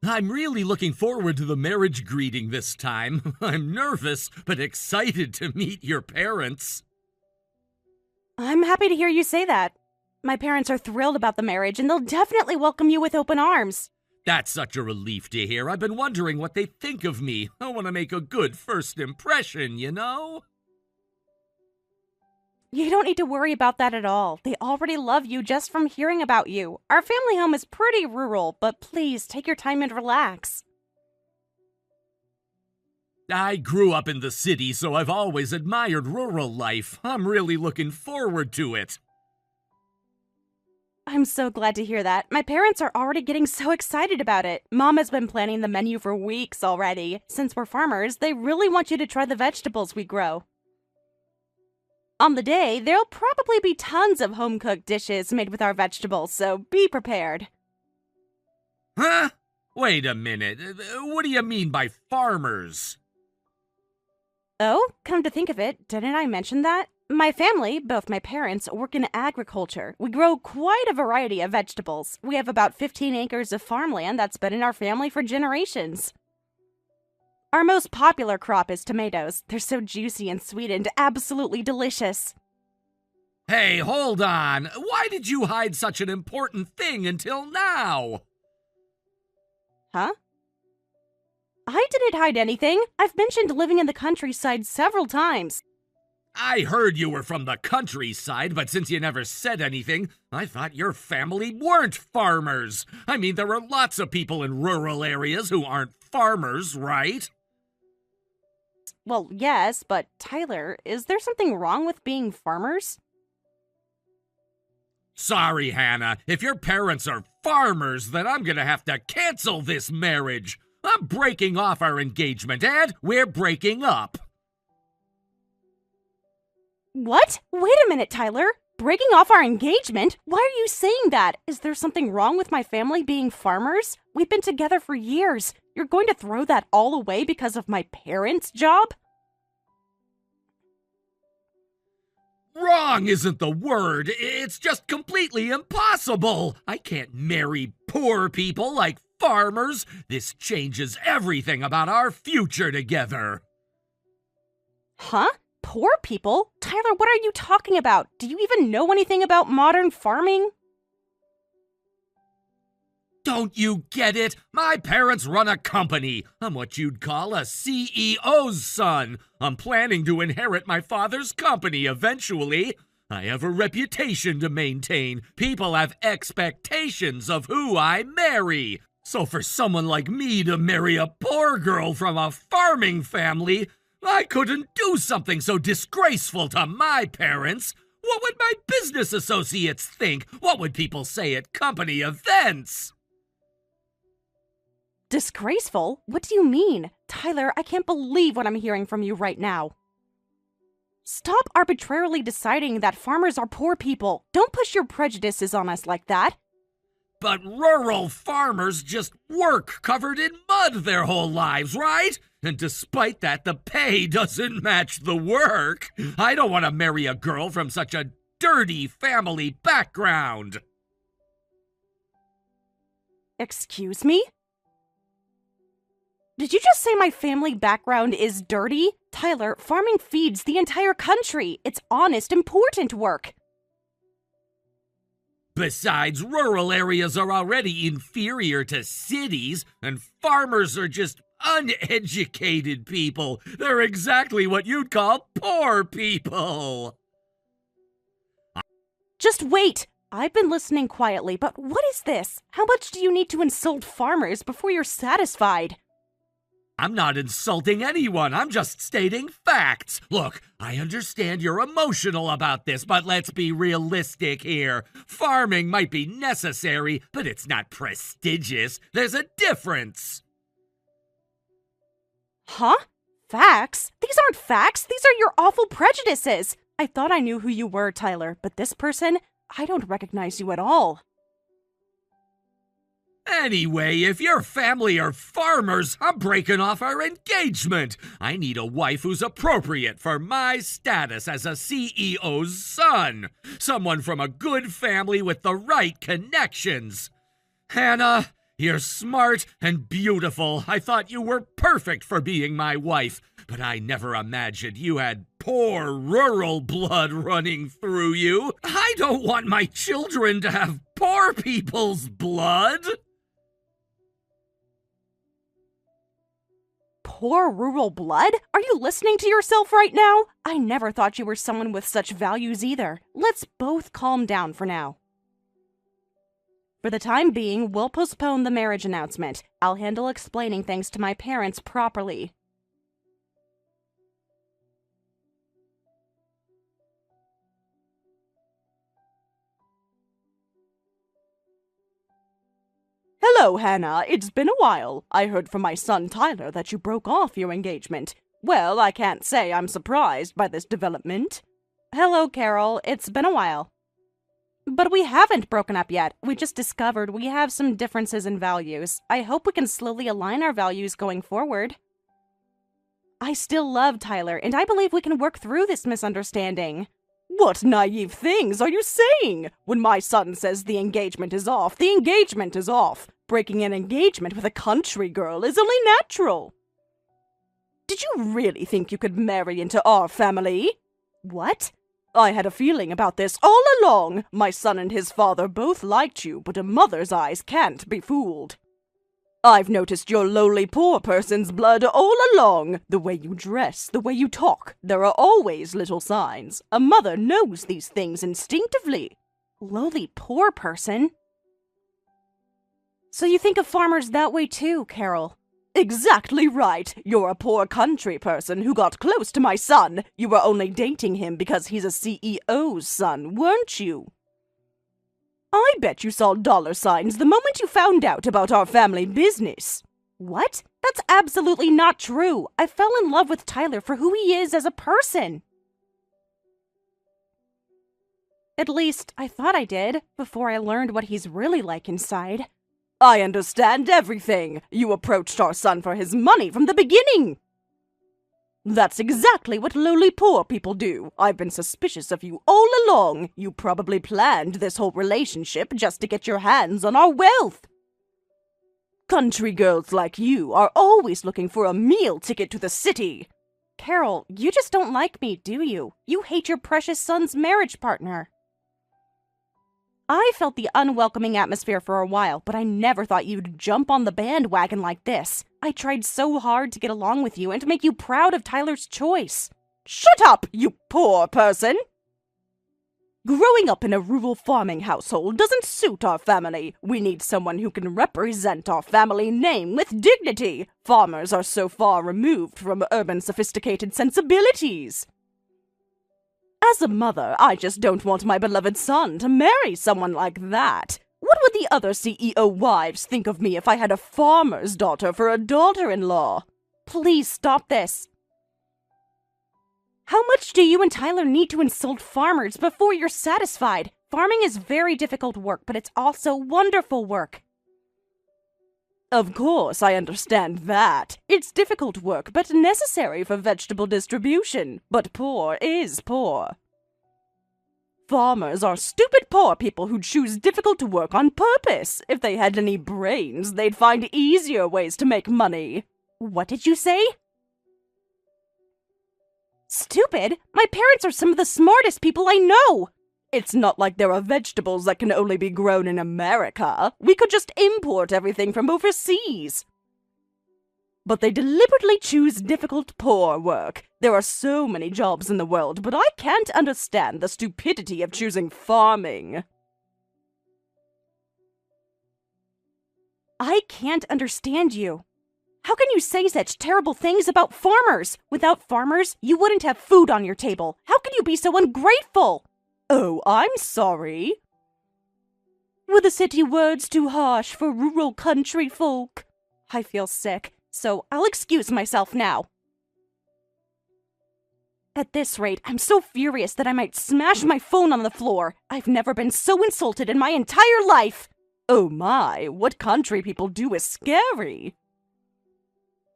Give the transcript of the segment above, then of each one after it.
I'm really looking forward to the marriage greeting this time. I'm nervous, but excited to meet your parents. I'm happy to hear you say that. My parents are thrilled about the marriage, and they'll definitely welcome you with open arms. That's such a relief to hear. I've been wondering what they think of me. I want to make a good first impression, you know? You don't need to worry about that at all. They already love you just from hearing about you. Our family home is pretty rural, but please take your time and relax. I grew up in the city, so I've always admired rural life. I'm really looking forward to it. I'm so glad to hear that. My parents are already getting so excited about it. Mom has been planning the menu for weeks already. Since we're farmers, they really want you to try the vegetables we grow. On the day, there'll probably be tons of home-cooked dishes made with our vegetables, so be prepared. Huh? Wait a minute. What do you mean by farmers? Oh, come to think of it, didn't I mention that? My family, both my parents, work in agriculture. We grow quite a variety of vegetables. We have about 15 acres of farmland that's been in our family for generations. Our most popular crop is tomatoes. They're so juicy and sweet and absolutely delicious. Hey, hold on. Why did you hide such an important thing until now? Huh? I didn't hide anything. I've mentioned living in the countryside several times. I heard you were from the countryside, but since you never said anything, I thought your family weren't farmers. I mean, there are lots of people in rural areas who aren't farmers, right? Well, yes, but Tyler, is there something wrong with being farmers? Sorry, Hannah. If your parents are farmers, then I'm gonna have to cancel this marriage. I'm breaking off our engagement, and we're breaking up. What? Wait a minute, Tyler. Breaking off our engagement? Why are you saying that? Is there something wrong with my family being farmers? We've been together for years. You're going to throw that all away because of my parents' job? Wrong isn't the word. It's just completely impossible. I can't marry poor people like farmers. This changes everything about our future together. Huh? Poor people? Tyler, what are you talking about? Do you even know anything about modern farming? Don't you get it? My parents run a company. I'm what you'd call a CEO's son. I'm planning to inherit my father's company eventually. I have a reputation to maintain. People have expectations of who I marry. So for someone like me to marry a poor girl from a farming family, I couldn't do something so disgraceful to my parents. What would my business associates think? What would people say at company events? Disgraceful? What do you mean? Tyler, I can't believe what I'm hearing from you right now. Stop arbitrarily deciding that farmers are poor people. Don't push your prejudices on us like that. But rural farmers just work covered in mud their whole lives, right? And despite that, the pay doesn't match the work. I don't want to marry a girl from such a dirty family background. Excuse me? Did you just say my family background is dirty? Tyler, farming feeds the entire country. It's honest, important work. Besides, rural areas are already inferior to cities, and farmers are just uneducated people. They're exactly what you'd call poor people. Just wait! I've been listening quietly, but what is this? How much do you need to insult farmers before you're satisfied? I'm not insulting anyone. I'm just stating facts. Look, I understand you're emotional about this, but let's be realistic here. Farming might be necessary, but it's not prestigious. There's a difference. Huh? Facts? These aren't facts. These are your awful prejudices. I thought I knew who you were, Tyler, but this person, I don't recognize you at all. Anyway, if your family are farmers, I'm breaking off our engagement. I need a wife who's appropriate for my status as a CEO's son. Someone from a good family with the right connections. Hannah, You're smart and beautiful. I thought you were perfect for being my wife, but I never imagined you had poor rural blood running through you. I don't want my children to have poor people's blood. Poor rural blood? Are you listening to yourself right now? I never thought you were someone with such values either. Let's both calm down for now. For the time being, we'll postpone the marriage announcement. I'll handle explaining things to my parents properly. Hello, Hannah. It's been a while. I heard from my son Tyler that you broke off your engagement. Well, I can't say I'm surprised by this development. Hello, Carol. It's been a while. But we haven't broken up yet. We just discovered we have some differences in values. I hope we can slowly align our values going forward. I still love Tyler, and I believe we can work through this misunderstanding. What naive things are you saying? When my son says the engagement is off, the engagement is off. Breaking an engagement with a country girl is only natural. Did you really think you could marry into our family? What? I had a feeling about this all along. My son and his father both liked you, but a mother's eyes can't be fooled. I've noticed your lowly poor person's blood all along. The way you dress, the way you talk, there are always little signs. A mother knows these things instinctively. Lowly poor person? So you think of farmers that way too, Carol? Exactly right. You're a poor country person who got close to my son. You were only dating him because he's a CEO's son, weren't you? I bet you saw dollar signs the moment you found out about our family business. What? That's absolutely not true. I fell in love with Tyler for who he is as a person. At least, I thought I did, before I learned what he's really like inside. I understand everything. You approached our son for his money from the beginning. That's exactly what lowly poor people do. I've been suspicious of you all along. You probably planned this whole relationship just to get your hands on our wealth. Country girls like you are always looking for a meal ticket to the city. Carol, you just don't like me, do you? You hate your precious son's marriage partner. I felt the unwelcoming atmosphere for a while, but I never thought you'd jump on the bandwagon like this. I tried so hard to get along with you and to make you proud of Tyler's choice. Shut up, you poor person! Growing up in a rural farming household doesn't suit our family. We need someone who can represent our family name with dignity. Farmers are so far removed from urban sophisticated sensibilities. As a mother, I just don't want my beloved son to marry someone like that. What would the other CEO wives think of me if I had a farmer's daughter for a daughter-in-law? Please stop this. How much do you and Tyler need to insult farmers before you're satisfied? Farming is very difficult work, but it's also wonderful work. Of course, I understand that. It's difficult work, but necessary for vegetable distribution. But poor is poor. Farmers are stupid poor people who choose difficult work on purpose. If they had any brains, they'd find easier ways to make money. What did you say? Stupid? My parents are some of the smartest people I know. It's not like there are vegetables that can only be grown in America. We could just import everything from overseas. But they deliberately choose difficult, poor work. There are so many jobs in the world, but I can't understand the stupidity of choosing farming. I can't understand you. How can you say such terrible things about farmers? Without farmers, you wouldn't have food on your table. How can you be so ungrateful? Oh, I'm sorry. Were the city words too harsh for rural country folk? I feel sick, so I'll excuse myself now. At this rate, I'm so furious that I might smash my phone on the floor. I've never been so insulted in my entire life. Oh my, what country people do is scary.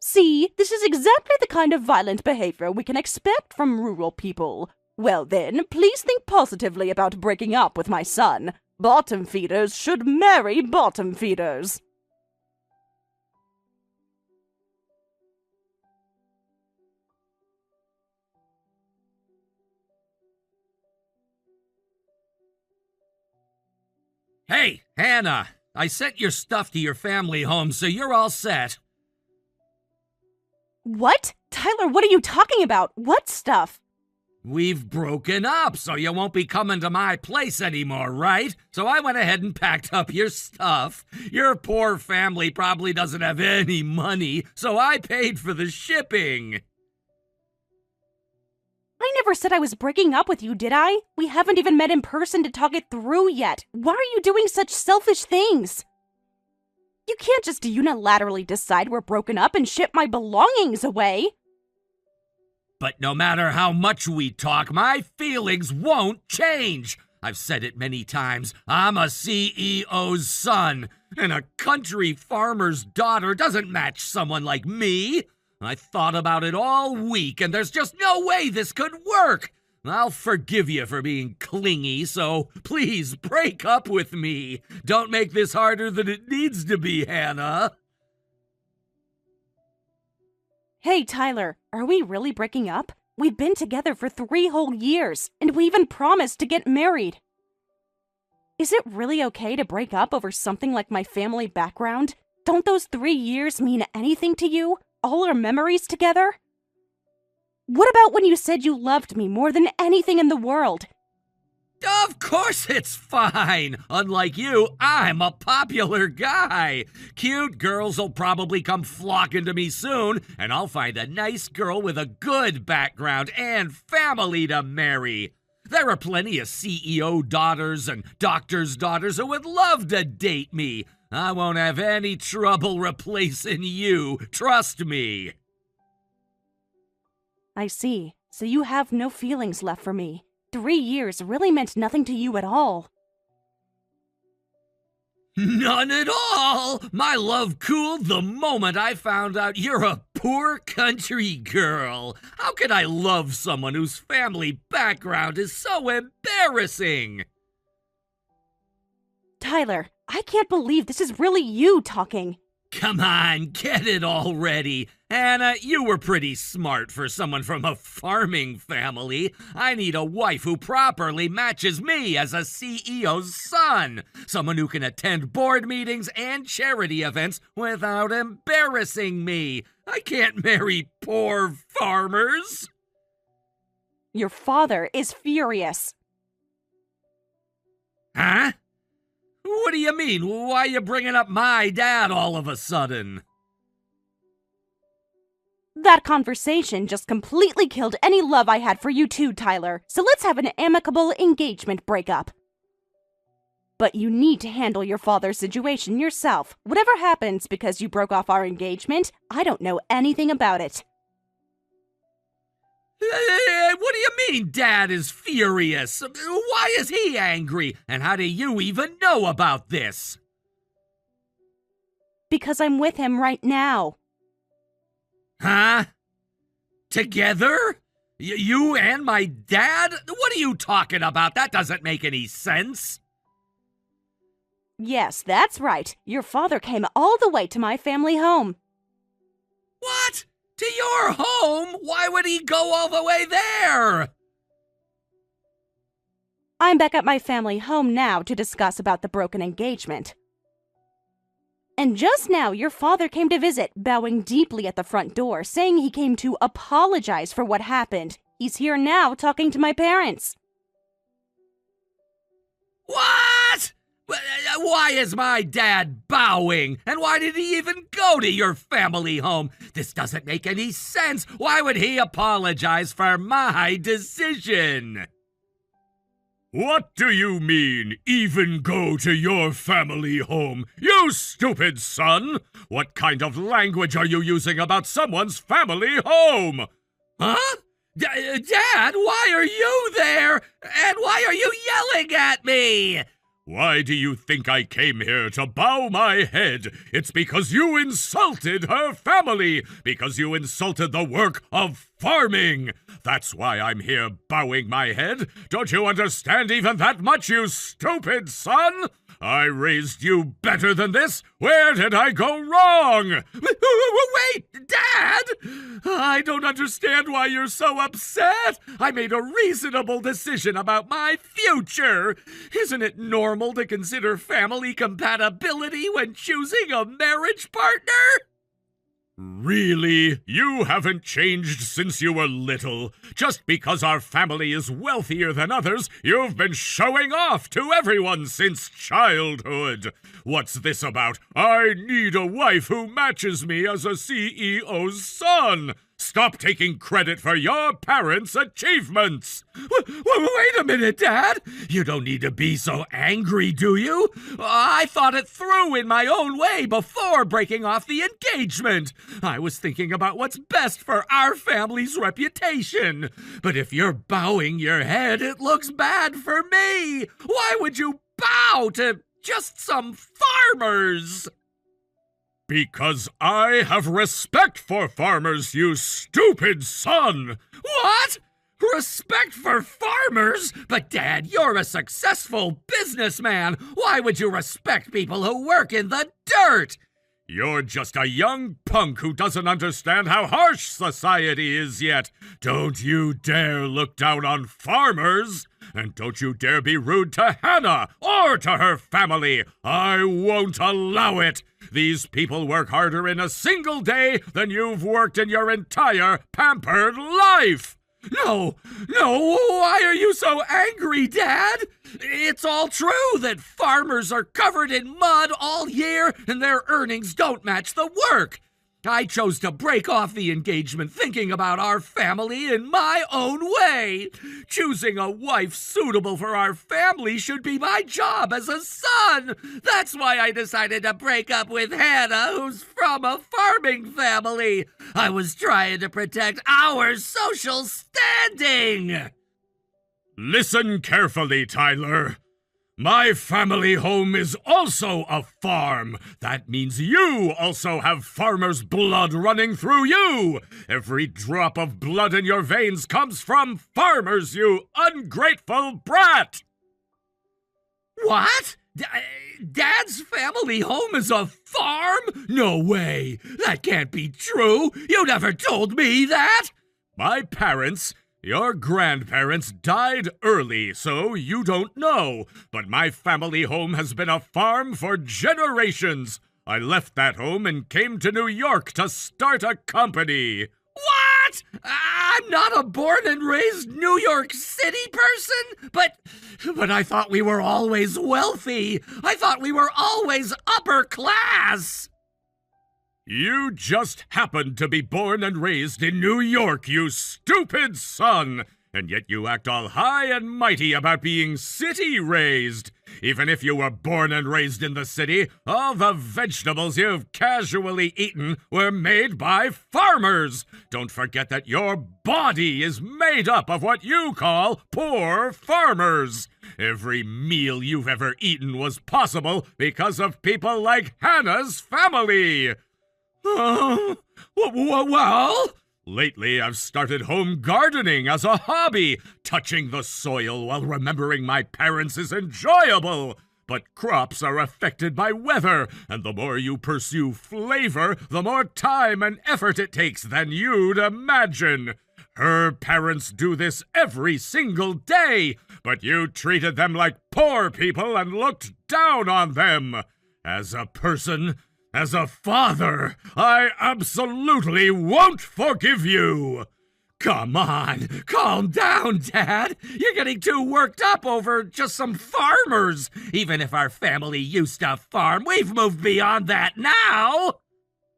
See, this is exactly the kind of violent behavior we can expect from rural people. Well then, please think positively about breaking up with my son. Bottom feeders should marry bottom feeders. Hey, Hannah, I sent your stuff to your family home, so you're all set. What? Tyler, what are you talking about? What stuff? We've broken up, so you won't be coming to my place anymore, right? So I went ahead and packed up your stuff. Your poor family probably doesn't have any money, so I paid for the shipping. I never said I was breaking up with you, did I? We haven't even met in person to talk it through yet. Why are you doing such selfish things? You can't just unilaterally decide we're broken up and ship my belongings away. But no matter how much we talk, my feelings won't change. I've said it many times. I'm a CEO's son, and a country farmer's daughter doesn't match someone like me. I thought about it all week, and there's just no way this could work. I'll forgive you for being clingy, so please break up with me. Don't make this harder than it needs to be, Hannah. Hey, Tyler, are we really breaking up? We've been together for 3 whole years, and we even promised to get married. Is it really okay to break up over something like my family background? Don't those 3 years mean anything to you? All our memories together? What about when you said you loved me more than anything in the world? Of course it's fine. Unlike you, I'm a popular guy. Cute girls will probably come flocking to me soon, and I'll find a nice girl with a good background and family to marry. There are plenty of CEO daughters and doctors' daughters who would love to date me. I won't have any trouble replacing you, trust me. I see. So you have no feelings left for me. 3 years really meant nothing to you at all. None at all! My love cooled the moment I found out you're a poor country girl. How could I love someone whose family background is so embarrassing? Tyler, I can't believe this is really you talking. Come on, get it already. Hannah, you were pretty smart for someone from a farming family. I need a wife who properly matches me as a CEO's son. Someone who can attend board meetings and charity events without embarrassing me. I can't marry poor farmers. Your father is furious. Huh? What do you mean? Why are you bringing up my dad all of a sudden? That conversation just completely killed any love I had for you too, Tyler. So let's have an amicable engagement breakup. But you need to handle your father's situation yourself. Whatever happens because you broke off our engagement, I don't know anything about it. What do you mean Dad is furious? Why is he angry? And how do you even know about this? Because I'm with him right now. Huh? Together? You and my dad? What are you talking about? That doesn't make any sense. Yes, that's right. Your father came all the way to my family home. What? To your home? Why would he go all the way there? I'm back at my family home now to discuss about the broken engagement. And just now, your father came to visit, bowing deeply at the front door, saying he came to apologize for what happened. He's here now talking to my parents. What? Why is my dad bowing? And why did he even go to your family home? This doesn't make any sense. Why would he apologize for my decision? What do you mean, even go to your family home? You stupid son! What kind of language are you using about someone's family home? Huh? Dad, why are you there? And why are you yelling at me? Why do you think I came here to bow my head? It's because you insulted her family, because you insulted the work of farming. That's why I'm here bowing my head. Don't you understand even that much, you stupid son? I raised you better than this. Where did I go wrong? Wait, Dad! I don't understand why you're so upset. I made a reasonable decision about my future. Isn't it normal to consider family compatibility when choosing a marriage partner? Really? You haven't changed since you were little. Just because our family is wealthier than others, you've been showing off to everyone since childhood. What's this about? I need a wife who matches me as a CEO's son. Stop taking credit for your parents' achievements. Wait a minute, Dad. You don't need to be so angry, do you? I thought it through in my own way before breaking off the engagement. I was thinking about what's best for our family's reputation. But if you're bowing your head, it looks bad for me. Why would you bow to just some farmers? Because I have respect for farmers, you stupid son! What? Respect for farmers? But Dad, you're a successful businessman. Why would you respect people who work in the dirt? You're just a young punk who doesn't understand how harsh society is yet. Don't you dare look down on farmers! And don't you dare be rude to Hannah or to her family. I won't allow it. These people work harder in a single day than you've worked in your entire pampered life. No, why are you so angry, Dad? It's all true that farmers are covered in mud all year and their earnings don't match the work. I chose to break off the engagement thinking about our family in my own way. Choosing a wife suitable for our family should be my job as a son. That's why I decided to break up with Hannah, who's from a farming family. I was trying to protect our social standing. Listen carefully, Tyler. My family home is also a farm. That means you also have farmer's blood running through you. Every drop of blood in your veins comes from farmers, you ungrateful brat. What? Dad's family home is a farm? No way. That can't be true. You never told me that. My parents... Your grandparents died early, so you don't know. But my family home has been a farm for generations. I left that home and came to New York to start a company. What? I'm not a born and raised New York City person? But I thought we were always wealthy. I thought we were always upper class. You just happened to be born and raised in New York, you stupid son! And yet you act all high and mighty about being city-raised. Even if you were born and raised in the city, all the vegetables you've casually eaten were made by farmers. Don't forget that your body is made up of what you call poor farmers. Every meal you've ever eaten was possible because of people like Hannah's family. Well? Lately, I've started home gardening as a hobby. Touching the soil while remembering my parents is enjoyable. But crops are affected by weather, and the more you pursue flavor, the more time and effort it takes than you'd imagine. Her parents do this every single day, but you treated them like poor people and looked down on them. As a person... As a father, I absolutely won't forgive you! Come on, calm down, Dad! You're getting too worked up over just some farmers! Even if our family used to farm, we've moved beyond that now!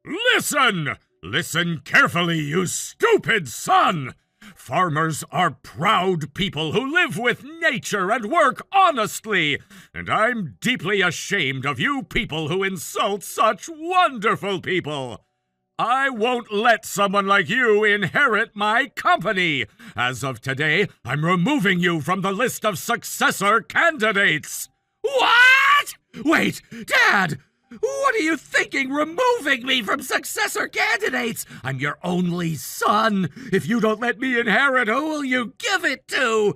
Listen! Listen carefully, you stupid son! Farmers are proud people who live with nature and work honestly, and I'm deeply ashamed of you people who insult such wonderful people. I won't let someone like you inherit my company. As of today, I'm removing you from the list of successor candidates. What? Wait, Dad! What are you thinking, removing me from successor candidates? I'm your only son. If you don't let me inherit, who will you give it to?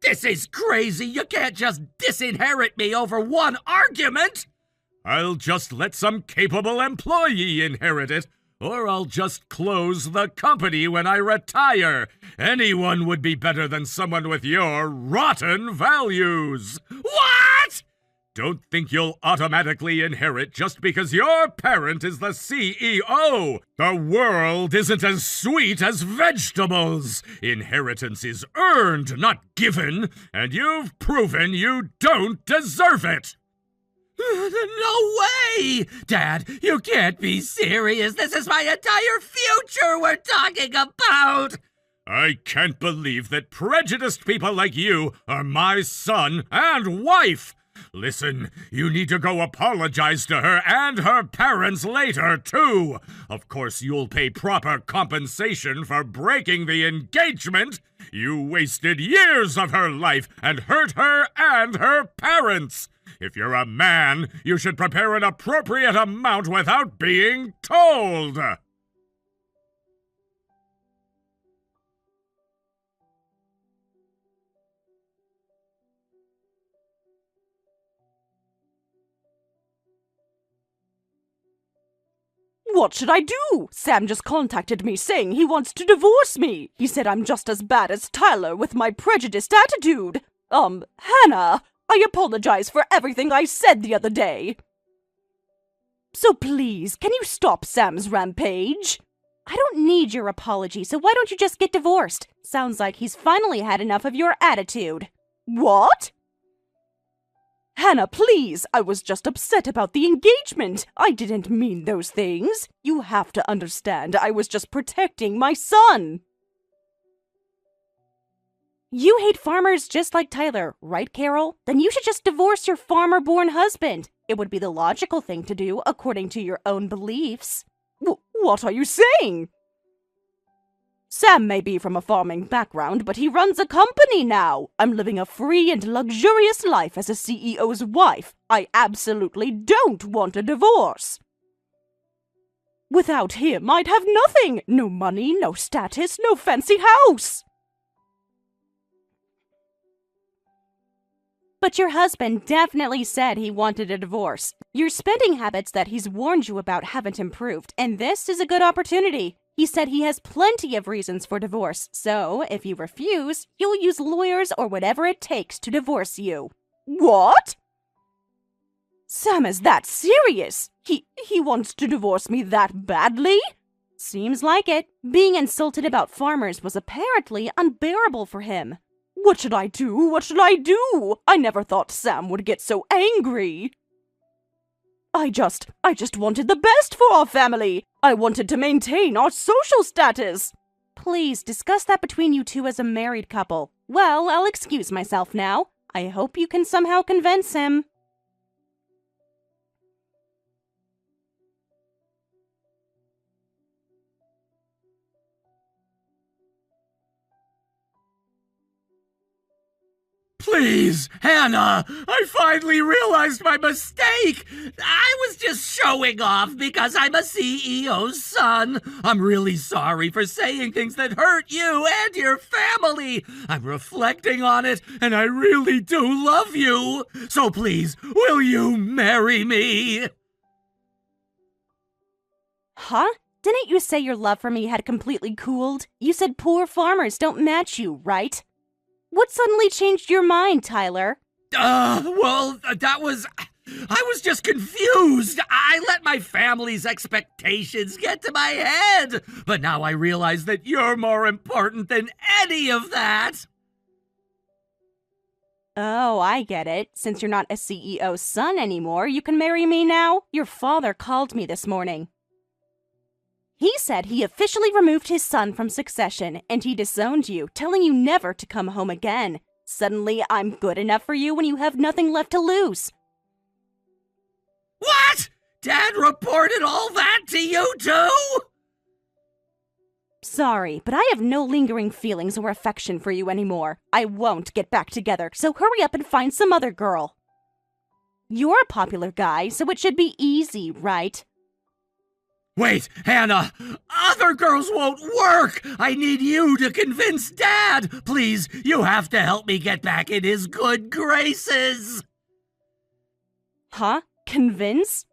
This is crazy. You can't just disinherit me over one argument. I'll just let some capable employee inherit it, or I'll just close the company when I retire. Anyone would be better than someone with your rotten values. What? Don't think you'll automatically inherit just because your parent is the CEO. The world isn't as sweet as vegetables. Inheritance is earned, not given, and you've proven you don't deserve it. No way! Dad, you can't be serious. This is my entire future we're talking about. I can't believe that prejudiced people like you are my son and wife. Listen, you need to go apologize to her and her parents later, too. Of course, you'll pay proper compensation for breaking the engagement. You wasted years of her life and hurt her and her parents. If you're a man, you should prepare an appropriate amount without being told. What should I do? Sam just contacted me saying he wants to divorce me. He said I'm just as bad as Tyler with my prejudiced attitude. Hannah, I apologize for everything I said the other day. So please, can you stop Sam's rampage? I don't need your apology, so why don't you just get divorced? Sounds like he's finally had enough of your attitude. What? Hannah, please! I was just upset about the engagement. I didn't mean those things. You have to understand, I was just protecting my son. You hate farmers just like Tyler, right, Carol? Then you should just divorce your farmer-born husband. It would be the logical thing to do, according to your own beliefs. What are you saying? Sam may be from a farming background, but he runs a company now. I'm living a free and luxurious life as a CEO's wife. I absolutely don't want a divorce. Without him, I'd have nothing. No money, no status, no fancy house. But your husband definitely said he wanted a divorce. Your spending habits that he's warned you about haven't improved, and this is a good opportunity. He said he has plenty of reasons for divorce, so if you refuse, he'll use lawyers or whatever it takes to divorce you. What? Sam is that serious? He wants to divorce me that badly? Seems like it. Being insulted about farmers was apparently unbearable for him. What should I do? What should I do? I never thought Sam would get so angry. I just wanted the best for our family. I wanted to maintain our social status. Please discuss that between you two as a married couple. Well, I'll excuse myself now. I hope you can somehow convince him. Please, Hannah, I finally realized my mistake. I was just showing off because I'm a CEO's son. I'm really sorry for saying things that hurt you and your family. I'm reflecting on it, and I really do love you. So please, will you marry me? Huh? Didn't you say your love for me had completely cooled? You said poor farmers don't match you, right? What suddenly changed your mind, Tyler? I was just confused. I let my family's expectations get to my head. But now I realize that you're more important than any of that. Oh, I get it. Since you're not a CEO's son anymore, you can marry me now? Your father called me this morning. He said he officially removed his son from succession, and he disowned you, telling you never to come home again. Suddenly, I'm good enough for you when you have nothing left to lose. What? Dad reported all that to you too? Sorry, but I have no lingering feelings or affection for you anymore. I won't get back together, so hurry up and find some other girl. You're a popular guy, so it should be easy, right? Wait, Hannah! Other girls won't work! I need you to convince Dad! Please, you have to help me get back in his good graces! Huh? Convince?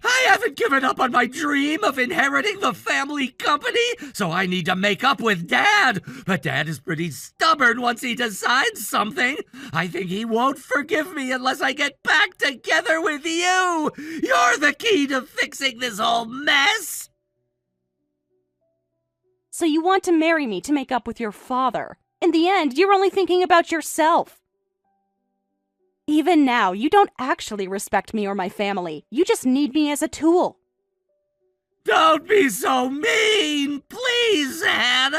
I haven't given up on my dream of inheriting the family company, so I need to make up with Dad. But Dad is pretty stubborn once he decides something. I think he won't forgive me unless I get back together with you. You're the key to fixing this whole mess. So you want to marry me to make up with your father. In the end, you're only thinking about yourself. Even now, you don't actually respect me or my family. You just need me as a tool. Don't be so mean, please, Hannah.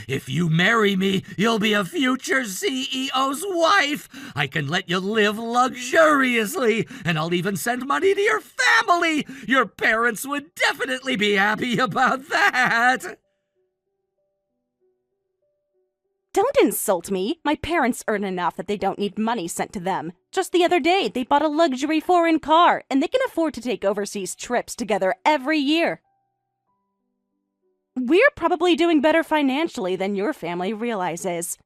If you marry me, you'll be a future CEO's wife. I can let you live luxuriously, and I'll even send money to your family. Your parents would definitely be happy about that. Don't insult me. My parents earn enough that they don't need money sent to them. Just the other day, they bought a luxury foreign car, and they can afford to take overseas trips together every year. We're probably doing better financially than your family realizes.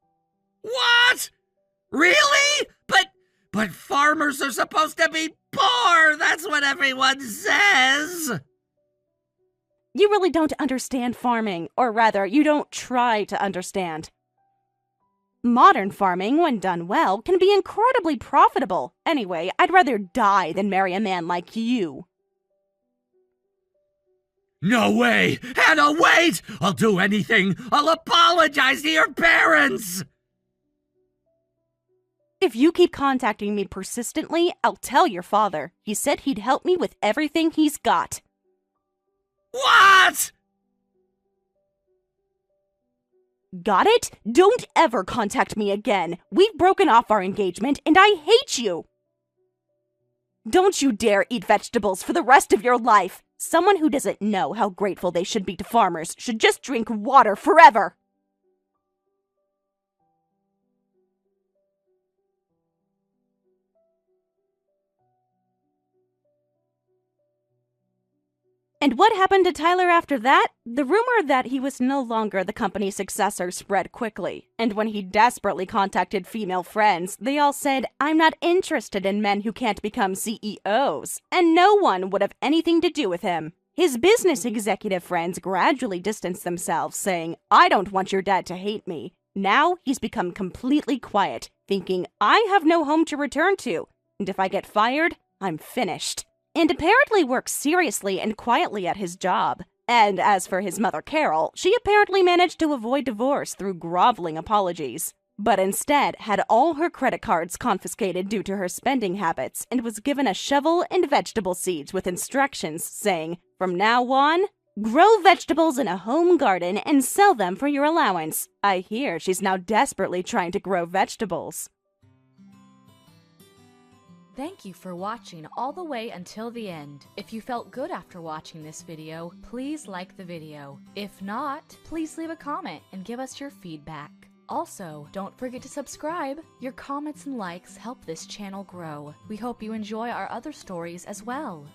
What? Really? But farmers are supposed to be poor. That's what everyone says. You really don't understand farming, or rather, you don't try to understand. Modern farming, when done well, can be incredibly profitable. Anyway, I'd rather die than marry a man like you. No way! Hannah, wait! I'll do anything! I'll apologize to your parents! If you keep contacting me persistently, I'll tell your father. He said he'd help me with everything he's got. What? Got it? Don't ever contact me again. We've broken off our engagement, and I hate you! Don't you dare eat vegetables for the rest of your life! Someone who doesn't know how grateful they should be to farmers should just drink water forever! And what happened to Tyler after that? The rumor that he was no longer the company's successor spread quickly, and when he desperately contacted female friends, they all said, "I'm not interested in men who can't become CEOs," and no one would have anything to do with him. His business executive friends gradually distanced themselves, saying, "I don't want your dad to hate me." Now he's become completely quiet, thinking, "I have no home to return to, and if I get fired, I'm finished." And apparently works seriously and quietly at his job. And as for his mother Carol, she apparently managed to avoid divorce through groveling apologies, but instead had all her credit cards confiscated due to her spending habits and was given a shovel and vegetable seeds with instructions saying, "From now on, grow vegetables in a home garden and sell them for your allowance." I hear she's now desperately trying to grow vegetables. Thank you for watching all the way until the end. If you felt good after watching this video, please like the video. If not, please leave a comment and give us your feedback. Also, don't forget to subscribe. Your comments and likes help this channel grow. We hope you enjoy our other stories as well.